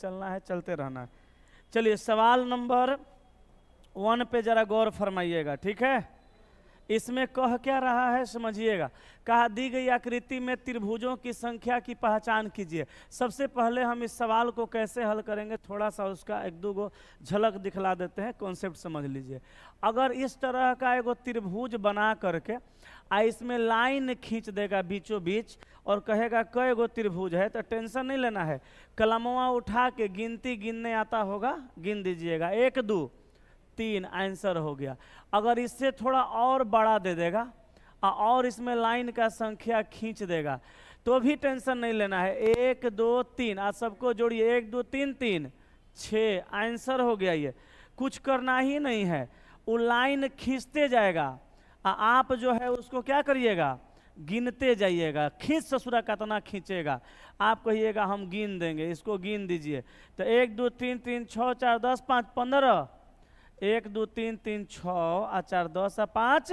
चलना है, चलते रहना है। चलिए सवाल नंबर 1 पे जरा गौर फरमाइएगा, ठीक है। इसमें कह क्या रहा है समझिएगा। कहा दी गई आकृति में त्रिभुजों की संख्या की पहचान कीजिए। सबसे पहले हम इस सवाल को कैसे हल करेंगे, थोड़ा सा उसका एक दो गो झलक दिखला देते हैं, कॉन्सेप्ट समझ लीजिए। अगर इस तरह का एगो त्रिभुज बना करके इसमें लाइन खींच देगा बीचों बीच और कहेगा कई गो त्रिभुज है, तो टेंशन नहीं लेना है। कलमवा उठा के गिनती गिनने आता होगा, गिन दीजिएगा, 1 2 3, आंसर हो गया। अगर इससे थोड़ा और बड़ा दे देगा और इसमें लाइन का संख्या खींच देगा तो भी टेंशन नहीं लेना है। 1 2 3, आज सबको जोड़िए, 1 2 3 3 6, आंसर हो गया। ये कुछ करना ही नहीं है, वो लाइन खींचते जाएगा। आप जो है उसको क्या करिएगा, गिनते जाइएगा। खींच ससुरा कितना खींचेगा, आप कहिएगा हम गिन देंगे, इसको गिन दीजिए। तो 1 2 3 3 6 4 10 5 15, 1 2 3 3 6 और 4 10 और 5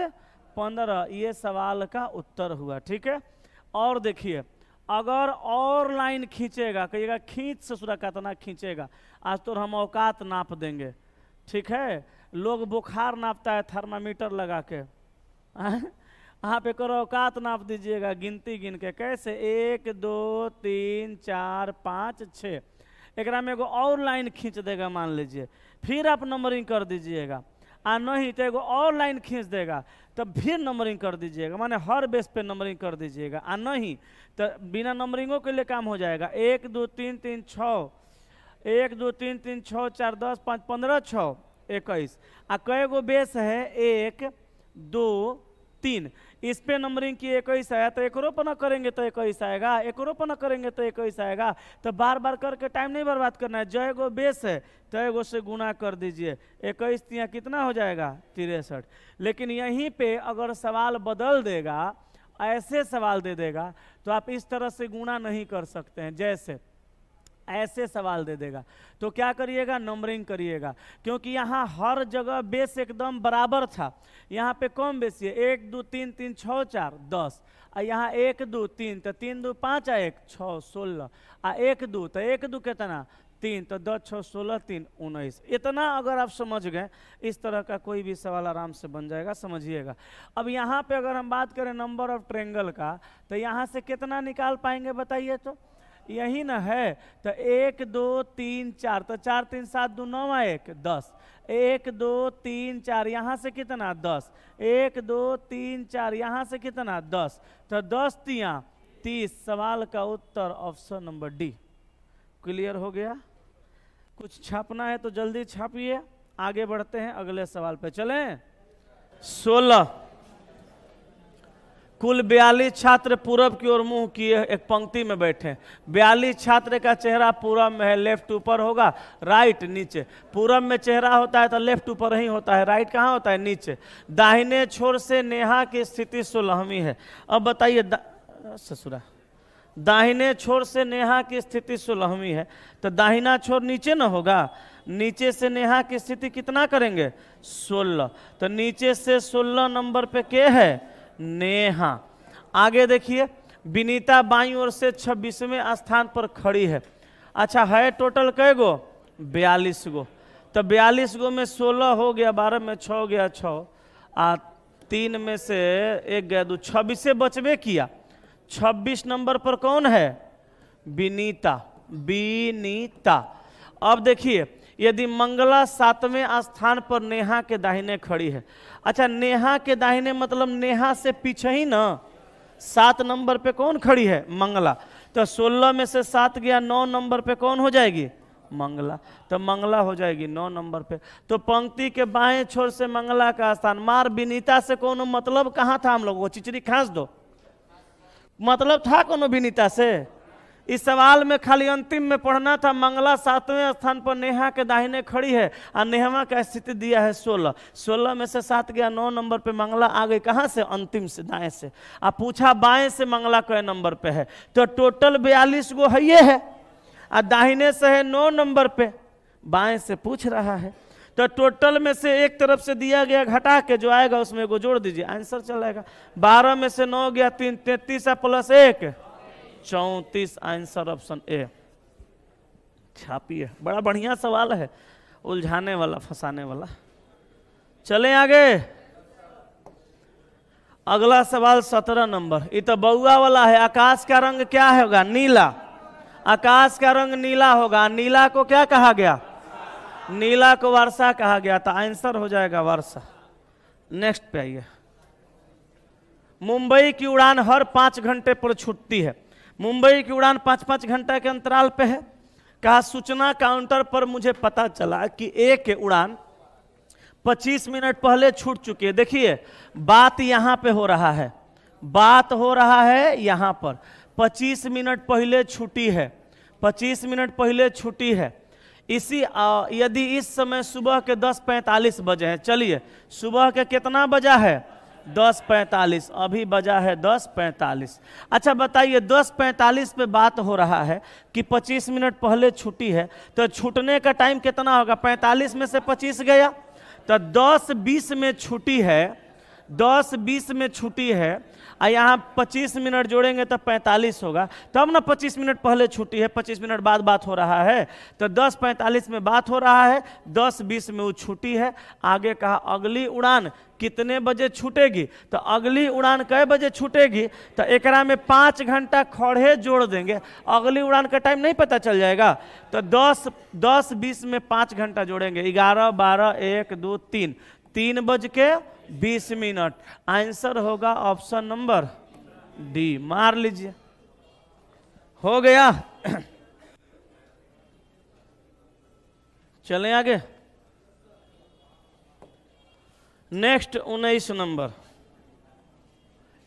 15, ये सवाल का उत्तर हुआ, ठीक है। और देखिए अगर और लाइन खींचेगा, कहिएगा खींच ससुरा कितना खींचेगा, आज तो हम औकात नाप देंगे, ठीक है। लोग बुखार नापता है थर्मामीटर लगा के, आप एक औकात नाप दीजिएगा गिनती गिन के। कैसे, 1 2 3 4 5 6, एक में एगो और लाइन खींच देगा मान लीजिए, फिर आप नंबरिंग कर दीजिएगा। नहीं तो एगो और लाइन खींच देगा तब फिर नंबरिंग कर दीजिएगा, माने हर बेस पे नंबरिंग कर दीजिएगा। नहीं तो बिना नंबरिंगों के लिए काम हो जाएगा। 1 2 3 3 6, 1 2 3 3 6 4 10 5 15 6 21, आ कई गो बेस है, 1 2 3, इस पे नंबरिंग की 21 आया तो एक पर न करेंगे तो 21 आएगा, एक पर न करेंगे तो 21 आएगा। तो बार बार करके टाइम नहीं बर्बाद करना है। जो एगो बेस है तो एगो से गुना कर दीजिए, 21 तिया कितना हो जाएगा, 63। लेकिन यहीं पे अगर सवाल बदल देगा, ऐसे सवाल दे देगा तो आप इस तरह से गुना नहीं कर सकते हैं, जैसे ऐसे सवाल दे देगा तो क्या करिएगा, नंबरिंग करिएगा। क्योंकि यहाँ हर जगह बेस एकदम बराबर था, यहाँ पे कम बेस है, 1 2 3 3 6 4 10, और यहाँ 1 2 3 तो 3 2 5 1 6 16, 1 2 तो 1 2 कितना 3, तो 10 6 16 3 19। इतना अगर आप समझ गए, इस तरह का कोई भी सवाल आराम से बन जाएगा, समझिएगा। अब यहाँ पे अगर हम बात करें नंबर ऑफ ट्रायंगल का, तो यहाँ से कितना निकाल पाएंगे बताइए, तो यही ना है। तो 1 2 3 4, तो 4 3 7 2 9 1 10, 1 2 3 4, यहाँ से कितना 10, 1 2 3 4, यहाँ से कितना 10, तो 10 तिया 30। सवाल का उत्तर ऑप्शन नंबर डी। क्लियर हो गया। कुछ छापना है तो जल्दी छापिए, आगे बढ़ते हैं, अगले सवाल पे चलें। 16, कुल 42 छात्र पूरब की ओर मुंह किए एक पंक्ति में बैठे। 42 छात्र का चेहरा पूरब में है, लेफ्ट ऊपर होगा, राइट नीचे। पूरब में चेहरा होता है तो लेफ्ट ऊपर ही होता है, राइट कहाँ होता है, नीचे। दाहिने छोर से नेहा की स्थिति 16वीं है। अब बताइए ससुरा, दाहिने छोर से नेहा की स्थिति 16वीं है, तो दाहिना छोर नीचे न होगा, नीचे से नेहा की स्थिति कितना करेंगे, 16। तो नीचे से 16 नंबर पे क्या है, नेहा। आगे देखिए, विनीता बाईं ओर से 26वें स्थान पर खड़ी है। अच्छा है टोटल कै गो, 42 गो। तो 42 गो में 16 हो गया, 12 में 6 हो गया 6, 3 में से 1 गया 2, 26 से बचबे किया। 26 नंबर पर कौन है, विनीता, विनीता। अब देखिए, यदि मंगला 7वें स्थान पर नेहा के दाहिने खड़ी है। अच्छा नेहा के दाहिने मतलब नेहा से पीछे ही ना 7 नंबर पे कौन खड़ी है, मंगला। तो 16 में से 7 गया, 9 नंबर पे कौन हो जाएगी, मंगला। तो मंगला हो जाएगी 9 नंबर पे। तो पंक्ति के बाएं छोर से मंगला का स्थान। मार विनीता से कोनो मतलब कहाँ था, हम लोग वो चिचरी खांस दो, मतलब था कोनो विनीता से। इस सवाल में खाली अंतिम में पढ़ना था, मंगला 7वें स्थान पर नेहा के दाहिने खड़ी है और नेहा का स्थिति दिया है 16। 16 में से 7 गया, 9 नंबर पे मंगला आ गई, कहाँ से, अंतिम से, दाएं से। आप पूछा बाएं से मंगला कै नंबर पे है, तो टोटल 42 गो है ये है, और दाहिने से है 9 नंबर पे, बाएं से पूछ रहा है। तो टोटल में से एक तरफ से दिया गया घटा के जो आएगा उसमें एगो जोड़ दीजिए, आंसर चलेगा। 12 में से 9 गया 3, 33 प्लस 1 34, आंसर ऑप्शन ए। छापिए, बड़ा बढ़िया सवाल है, उलझाने वाला, फंसाने वाला। चलें आगे। अगला सवाल 17 नंबर, ये तो बउआ वाला है। आकाश का रंग क्या होगा? नीला। आकाश का रंग नीला होगा। नीला को क्या कहा गया? नीला को वर्षा कहा गया था। आंसर हो जाएगा वर्षा। नेक्स्ट पे आइए। मुंबई की उड़ान हर 5 घंटे पर छूटती है। मुंबई की उड़ान 5-5 घंटे के अंतराल पे है। कहा सूचना काउंटर पर मुझे पता चला कि एक के उड़ान 25 मिनट पहले छूट चुकी है। देखिए बात यहां पे हो रहा है, बात हो रहा है यहां पर। 25 मिनट पहले छूटी है, 25 मिनट पहले छूटी है। इसी यदि इस समय सुबह के 10:45 बजे हैं, चलिए सुबह के कितना बजा है? 10:45। अभी बजा है 10:45। अच्छा बताइए 10:45 पे बात हो रहा है कि 25 मिनट पहले छुट्टी है, तो छूटने का टाइम कितना होगा? 45 में से 25 गया तो 10:20 में छुट्टी है, 10:20 में छुट्टी है। और यहाँ 25 मिनट जोड़ेंगे तो 45 होगा, तब ना 25 मिनट पहले छुट्टी है, 25 मिनट बाद बात हो रहा है। तो 10:45 में बात हो रहा है, 10:20 में वो छुट्टी है। आगे कहा अगली उड़ान कितने बजे छूटेगी? तो अगली उड़ान कै बजे छूटेगी? तो एकरा में 5 घंटा खड़े जोड़ देंगे, अगली उड़ान का टाइम नहीं पता चल जाएगा। तो 10:20 में 5 घंटा जोड़ेंगे, 11, 12, 1, 2, 3, 3:20। आंसर होगा ऑप्शन नंबर डी। मार लीजिए, हो गया। चलें आगे। नेक्स्ट 19 नंबर,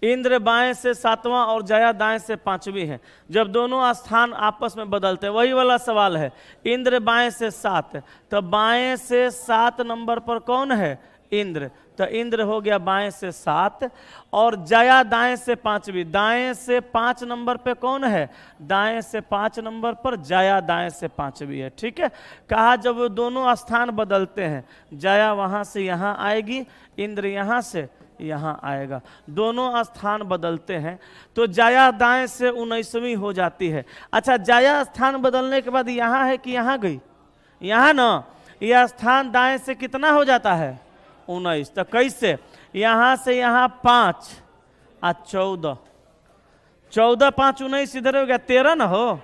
इंद्र बाएं से 7वां और जया दाएं से 5वीं है। जब दोनों स्थान आपस में बदलते हैं, वही वाला सवाल है। इंद्र बाएं से 7, तो बाएं से 7 नंबर पर कौन है? इंद्र। तो इंद्र हो गया बाएं से 7, और जया दाएं से 5वीं। दाएं से 5 नंबर पे कौन है? दाएं से 5 नंबर पर जया दाएं से 5वीं है। ठीक है। कहा जब वो दोनों स्थान बदलते हैं, जया वहां से यहां आएगी, इंद्र यहां से यहां आएगा, दोनों स्थान बदलते हैं, तो जया दाएं से 19वीं हो जाती है। अच्छा जया स्थान बदलने के बाद यहां है कि यहां गई? यहां ना, यह स्थान दाएं से कितना हो जाता है? 19। तो कैसे? यहां से यहां 5 और 14, 14, 5, 19 इधर हो गया 13 ना हो,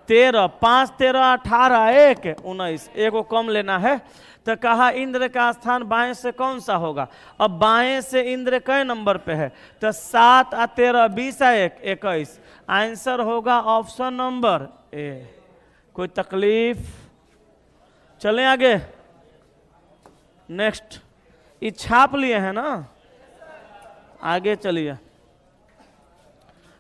13, 5, 13, 18, 1, 19, एक को कम लेना है। तो कहा इंद्र का स्थान बाएं से कौन सा होगा? अब बाएं से इंद्र कै नंबर पे है? तो 7 और 13, 20 और 1, 21। आंसर होगा ऑप्शन नंबर ए। कोई तकलीफ? चलें आगे। नेक्स्ट, ये छाप लिए हैं ना, आगे चलिए।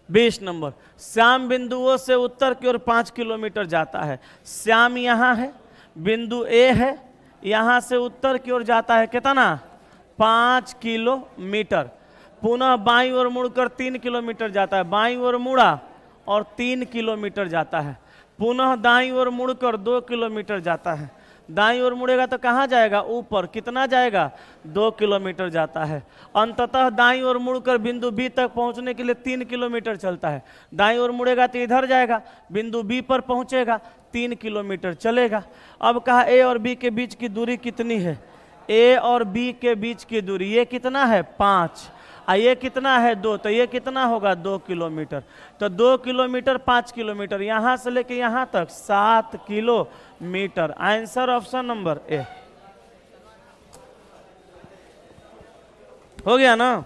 20 नंबर, श्याम बिंदुओं से उत्तर की ओर 5 किलोमीटर जाता है। श्याम यहाँ है, बिंदु ए है, यहाँ से उत्तर की ओर जाता है कितना? 5 किलोमीटर। पुनः बाईं ओर मुड़कर 3 किलोमीटर जाता है। बाईं ओर मुड़ा और 3 किलोमीटर जाता है। पुनः दाईं ओर मुड़कर 2 किलोमीटर जाता है। दाईं ओर मुड़ेगा तो कहाँ जाएगा? ऊपर। कितना जाएगा? 2 किलोमीटर जाता है। अंततः दाईं ओर मुड़कर बिंदु बी तक पहुंचने के लिए 3 किलोमीटर चलता है। दाईं ओर मुड़ेगा तो इधर जाएगा, बिंदु बी पर पहुंचेगा, 3 किलोमीटर चलेगा। अब कहा ए और बी के बीच की दूरी कितनी है? ए और बी के बीच की दूरी ये कितना है? 5, और ये कितना है? 2, तो ये कितना होगा? 2 किलोमीटर। तो 2 किलोमीटर 5 किलोमीटर, यहाँ से लेके यहाँ तक 7 kilometre. Answer option number A. हो गया ना?